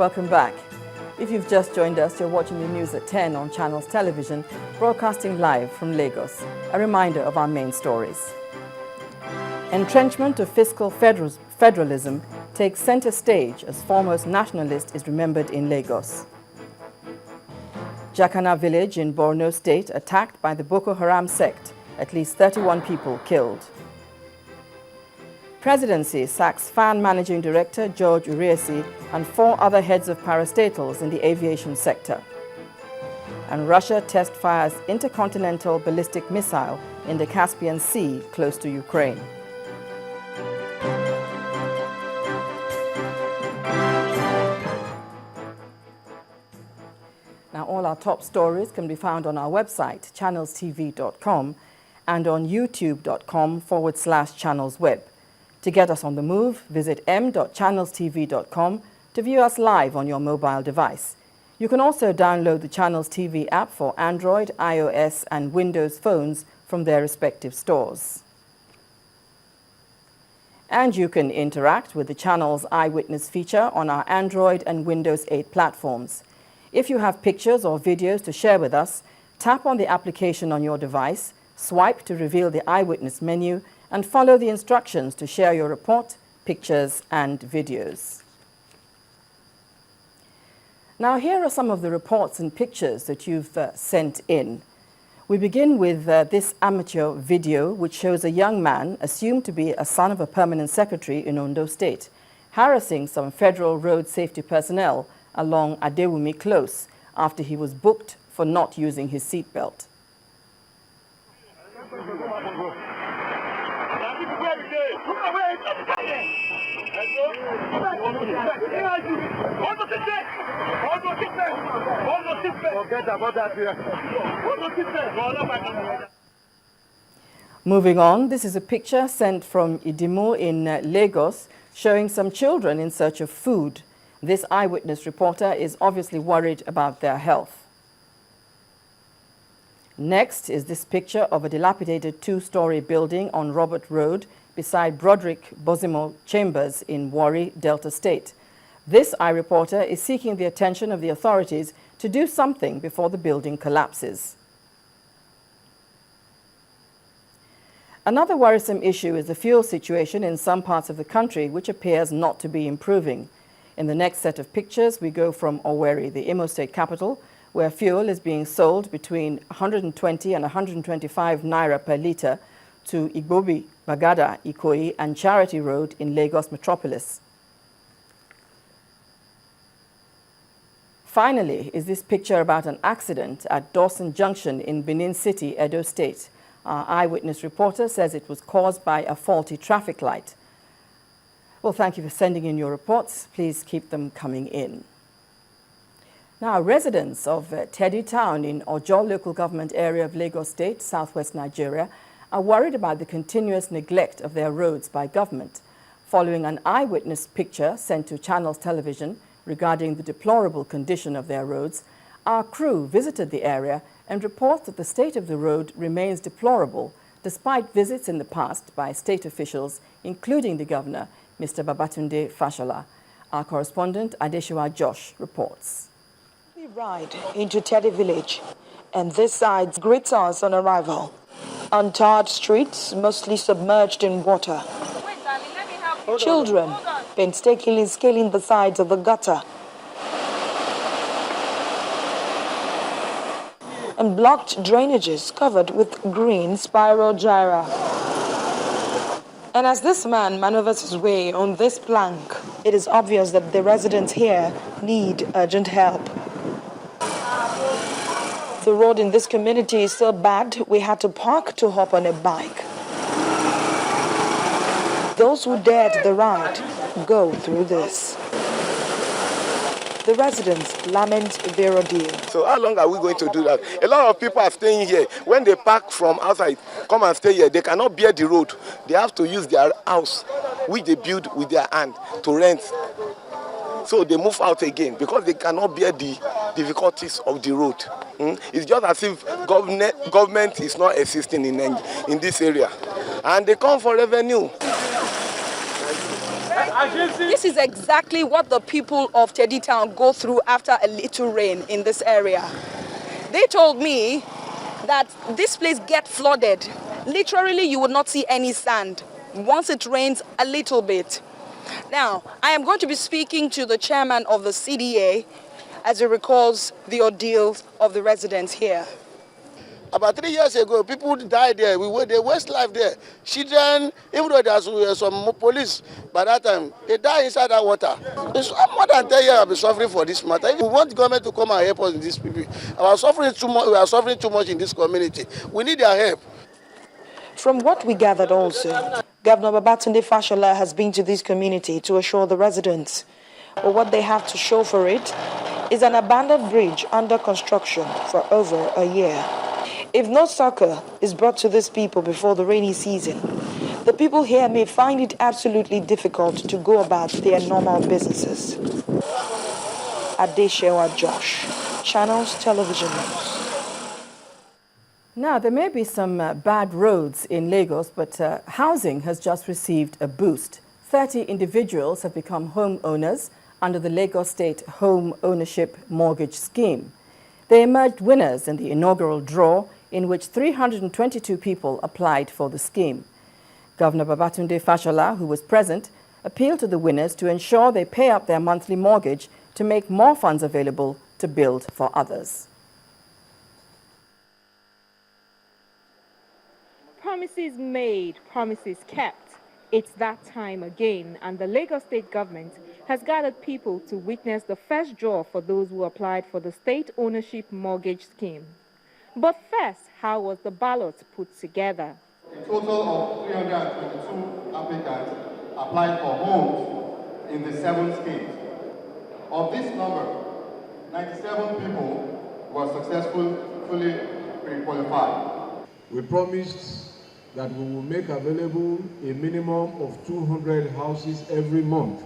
Welcome back. If you've just joined us, you're watching the news at 10 on Channels Television, broadcasting live from Lagos. A reminder of our main stories. Entrenchment of fiscal federalism takes center stage as foremost nationalist is remembered in Lagos. Jakana village in Borno State attacked by the Boko Haram sect, at least 31 people killed. Presidency sacks FAN Managing Director George Uriesi and 4 other heads of parastatals in the aviation sector. And Russia test fires intercontinental ballistic missile in the Caspian Sea close to Ukraine. Now, all our top stories can be found on our website, ChannelsTV.com, and on YouTube.com/channelsweb. To get us on the move, visit m.channelstv.com to view us live on your mobile device. You can also download the Channels TV app for Android, iOS, and Windows phones from their respective stores. And you can interact with the channel's Eyewitness feature on our Android and Windows 8 platforms. If you have pictures or videos to share with us, tap on the application on your device, swipe to reveal the Eyewitness menu, and follow the instructions to share your report, pictures, and videos. Now, here are some of the reports and pictures that you've sent in. We begin with this amateur video, which shows a young man, assumed to be a son of a permanent secretary in Ondo State, harassing some federal road safety personnel along Adewumi Close after he was booked for not using his seatbelt. Moving on, this is a picture sent from Idimu in Lagos showing some children in search of food. This eyewitness reporter is obviously worried about their health. Next is this picture of a dilapidated 2-story building on Robert Road beside Broderick Bozimo Chambers in Warri, Delta State. This eye reporter is seeking the attention of the authorities to do something before the building collapses. Another worrisome issue is the fuel situation in some parts of the country, which appears not to be improving. In the next set of pictures, we go from Owerri, the Imo State capital, where fuel is being sold between 120 and 125 naira per litre, to Igbobi, Bagada, Ikoyi, and Charity Road in Lagos metropolis. Finally, is this picture about an accident at Dawson Junction in Benin City, Edo State. Our eyewitness reporter says it was caused by a faulty traffic light. Well, thank you for sending in your reports. Please keep them coming in. Now, residents of Teddy Town in Ojo local government area of Lagos State, southwest Nigeria, are worried about the continuous neglect of their roads by government. Following an eyewitness picture sent to Channels Television regarding the deplorable condition of their roads, our crew visited the area and reports that the state of the road remains deplorable despite visits in the past by state officials, including the governor, Mr. Babatunde Fashola. Our correspondent, Adeshiwa Josh, reports. We ride into Teddy village, and this side greets us on arrival. Untarred streets, mostly submerged in water. Children painstakingly scaling the sides of the gutter. And blocked drainages covered with green spiral gyra. And as this man maneuvers his way on this plank, it is obvious that the residents here need urgent help. The road in this community is so bad, we had to park to hop on a bike. Those who dared the ride go through this. The residents lament their ordeal. So how long are we going to do that? A lot of people are staying here. When they park from outside, come and stay here, they cannot bear the road. They have to use their house, which they build with their hand, to rent. So they move out again because they cannot bear the difficulties of the road. It's just as if government is not assisting in this area. And they come for revenue. This is exactly what the people of Teddy Town go through after a little rain in this area. They told me that this place gets flooded. Literally, you would not see any sand once it rains a little bit. Now, I am going to be speaking to the chairman of the CDA as he recalls the ordeals of the residents here. About 3 years ago, people died there. They waste life there. Children, even though there's some police, by that time, they die inside that water. It's more than 10 years I've been suffering for this matter. If we want the government to come and help us in these people, we are suffering too much in this community. We need their help. From what we gathered also, Governor Babatunde Fashola has been to this community to assure the residents. But what they have to show for it is an abandoned bridge under construction for over a year. If no succor is brought to these people before the rainy season, the people here may find it absolutely difficult to go about their normal businesses. Adeshewa Josh, Channels Television News. Now, there may be some bad roads in Lagos, but housing has just received a boost. 30 individuals have become homeowners under the Lagos State Home Ownership Mortgage Scheme. They emerged winners in the inaugural draw, in which 322 people applied for the scheme. Governor Babatunde Fashola, who was present, appealed to the winners to ensure they pay up their monthly mortgage to make more funds available to build for others. Promises made, promises kept. It's that time again, and the Lagos State government has gathered people to witness the first draw for those who applied for the State Ownership Mortgage Scheme. But first, how was the ballot put together? A total of 322 applicants applied for homes in the 7 states. Of this number, 97 people were successfully pre-qualified. We promised that we will make available a minimum of 200 houses every month.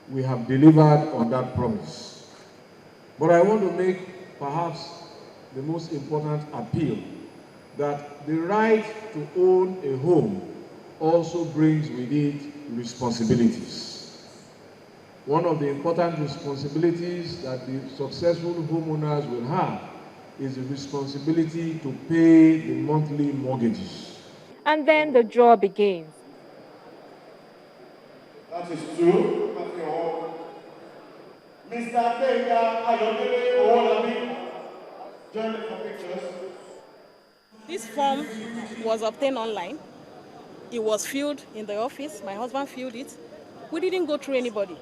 We have delivered on that promise. But I want to make perhaps the most important appeal that the right to own a home also brings with it responsibilities. One of the important responsibilities that the successful homeowners will have is the responsibility to pay the monthly mortgages. And then the draw begins. That is true. Mr. Benga Ayodele Owolabi, join me for pictures. This form was obtained online. It was filled in the office. My husband filled it. We didn't go through anybody.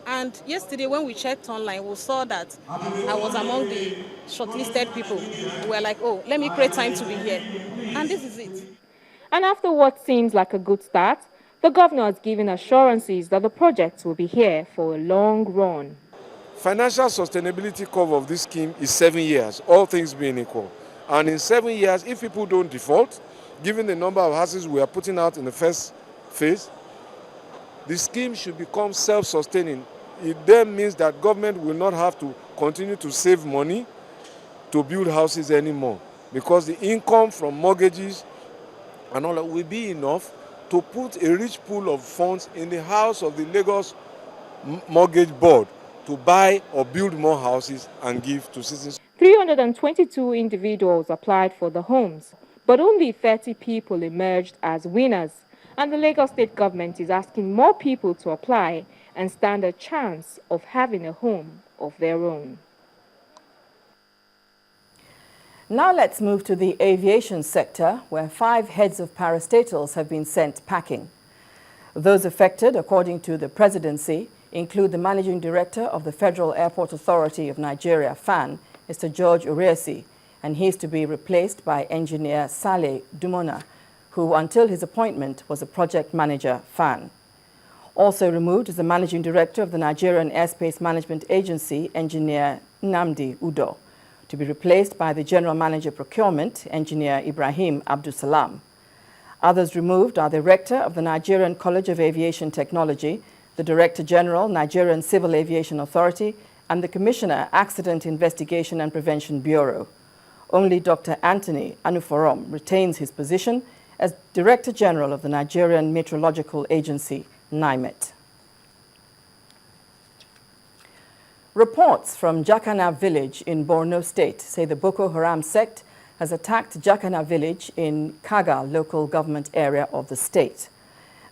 And yesterday when we checked online, we saw that I was among the shortlisted people. We were like, oh, let me create time to be here. And this is it. And after what seems like a good start, the governor has given assurances that the project will be here for a long run. Financial sustainability curve of this scheme is 7 years, all things being equal. And in 7 years, if people don't default, given the number of houses we are putting out in the first phase, the scheme should become self-sustaining. It then means that government will not have to continue to save money to build houses anymore, because the income from mortgages and all that will be enough to put a rich pool of funds in the house of the Lagos Mortgage Board to buy or build more houses and give to citizens. 322 individuals applied for the homes, but only 30 people emerged as winners. And the Lagos State government is asking more people to apply and stand a chance of having a home of their own. Now let's move to the aviation sector, where 5 heads of parastatals have been sent packing. Those affected, according to the presidency, include the Managing Director of the Federal Airport Authority of Nigeria, FAN, Mr. George Uresi, and he is to be replaced by Engineer Saleh Dumona, who until his appointment was a project manager, FAN. Also removed is the Managing Director of the Nigerian Airspace Management Agency, Engineer Nnamdi Udo, to be replaced by the General Manager Procurement, Engineer Ibrahim Abdusalam. Others removed are the Rector of the Nigerian College of Aviation Technology, the Director General, Nigerian Civil Aviation Authority, and the Commissioner, Accident Investigation and Prevention Bureau. Only Dr. Anthony Anuforom retains his position as Director General of the Nigerian Meteorological Agency, NIMET. Reports from Jakana village in Borno State say the Boko Haram sect has attacked Jakana village in Kaga local government area of the state.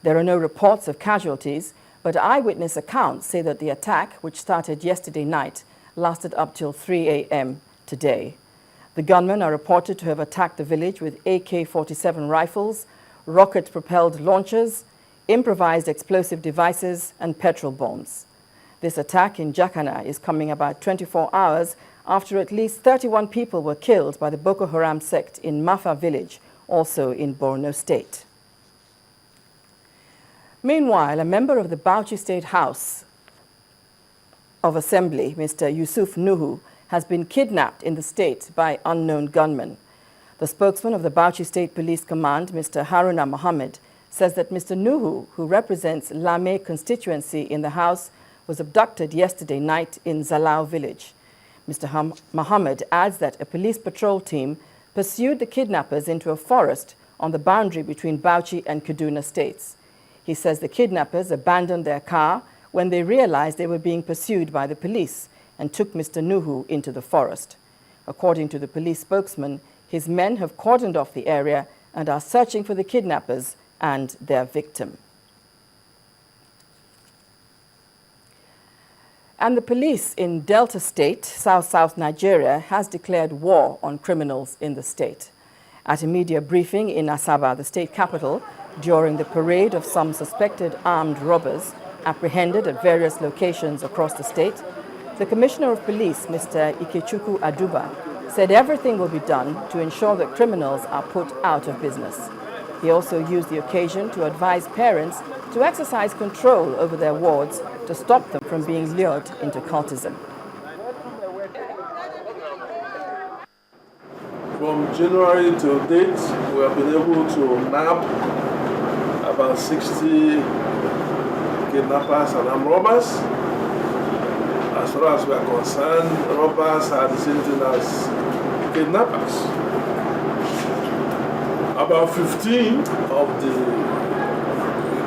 There are no reports of casualties, but eyewitness accounts say that the attack, which started yesterday night, lasted up till 3 a.m. today. The gunmen are reported to have attacked the village with AK-47 rifles, rocket-propelled launchers, improvised explosive devices, and petrol bombs. This attack in Jakana is coming about 24 hours after at least 31 people were killed by the Boko Haram sect in Mafa village, also in Borno State. Meanwhile, a member of the Bauchi State House of Assembly, Mr. Yusuf Nuhu, has been kidnapped in the state by unknown gunmen. The spokesman of the Bauchi State Police Command, Mr. Haruna Mohammed, says that Mr. Nuhu, who represents Lame constituency in the House, was abducted yesterday night in Zalau village. Mr. Mohammed adds that a police patrol team pursued the kidnappers into a forest on the boundary between Bauchi and Kaduna states. He says the kidnappers abandoned their car when they realized they were being pursued by the police and took Mr. Nuhu into the forest. According to the police spokesman, his men have cordoned off the area and are searching for the kidnappers and their victim. And the police in Delta State, South Nigeria, has declared war on criminals in the state. At a media briefing in Asaba, the state capital, during the parade of some suspected armed robbers apprehended at various locations across the state, the Commissioner of Police, Mr. Ikechukwu Aduba, said everything will be done to ensure that criminals are put out of business. He also used the occasion to advise parents to exercise control over their wards to stop them from being lured into cultism. From January to date, we have been able to nab about 60 kidnappers and armed robbers. As far as we are concerned, robbers are the same thing as kidnappers. About 15 of the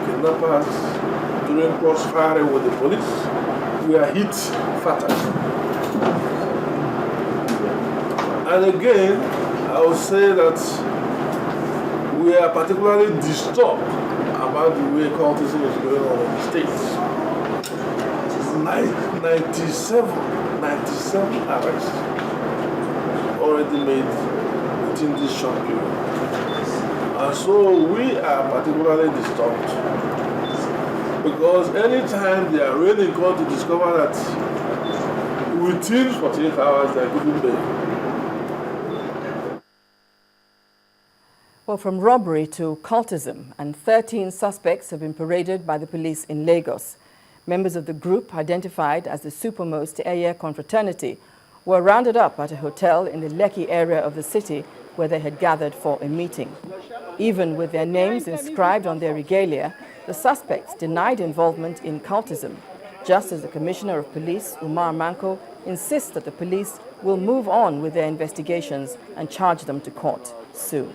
kidnappers during crossfire with the police were hit fatally. And again, I would say that we are particularly disturbed about the way cultism is going on in the States. 97 arrests already made within this short period. And so we are particularly disturbed because anytime they are really going to discover that within 48 hours they are giving bail. Well, from robbery to cultism, and 13 suspects have been paraded by the police in Lagos. Members of the group, identified as the Supermost Eye Confraternity, were rounded up at a hotel in the Lekki area of the city where they had gathered for a meeting. Even with their names inscribed on their regalia, the suspects denied involvement in cultism, just as the Commissioner of Police, Umar Manko, insists that the police will move on with their investigations and charge them to court soon.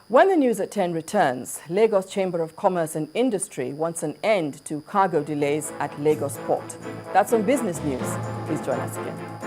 When the news at 10 returns, Lagos Chamber of Commerce and Industry wants an end to cargo delays at Lagos Port. That's on Business News. Please join us again.